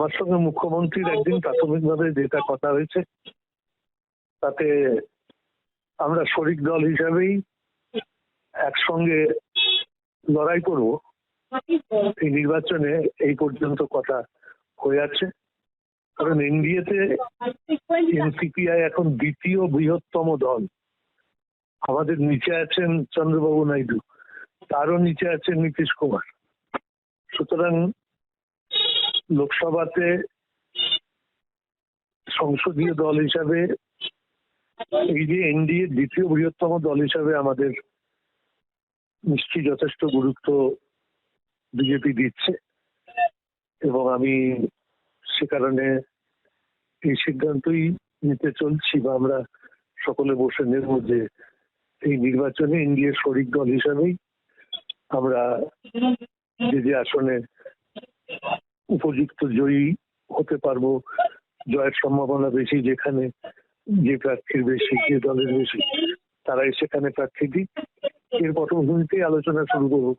আমার সঙ্গে মুখ্যমন্ত্রীর একদিন প্রাথমিকভাবে যেটা কথা হয়েছে তাতে আমরা শরিক দল হিসাবেই একসঙ্গে লড়াই করব এই নির্বাচনে, এই পর্যন্ত কথা হয়ে আছে। কারণ এনডিএতে এনসিপিআই এখন দ্বিতীয় বৃহত্তম দল। আমাদের নিচে আছেন চন্দ্রবাবু নাইডু, তারও নিচে আছেন নীতিশ কুমার। সুতরাং লোকসভাতে সংসদীয় দল হিসাবে এই যে এনডিএ দ্বিতীয় বৃহত্তম দল হিসাবে আমাদের নিশ্চয়ই যথেষ্ট গুরুত্ব বিজেপি দিচ্ছে, এবং আমি সে কারণে এই সিদ্ধান্তই নিতে চলছি, বা আমরা সকলে বসে নেব যে এই নির্বাচনে এনডিএ শরিক দল হিসাবেই আমরা যে যে আসনে উপযুক্ত জয়ী হতে পারবো, জয়ের সম্ভাবনা বেশি, যেখানে যে প্রার্থীর বেশি, যে দলের বেশি, তারাই সেখানে প্রার্থী দিই। এর পটভূমিতেই আলোচনা শুরু করবো।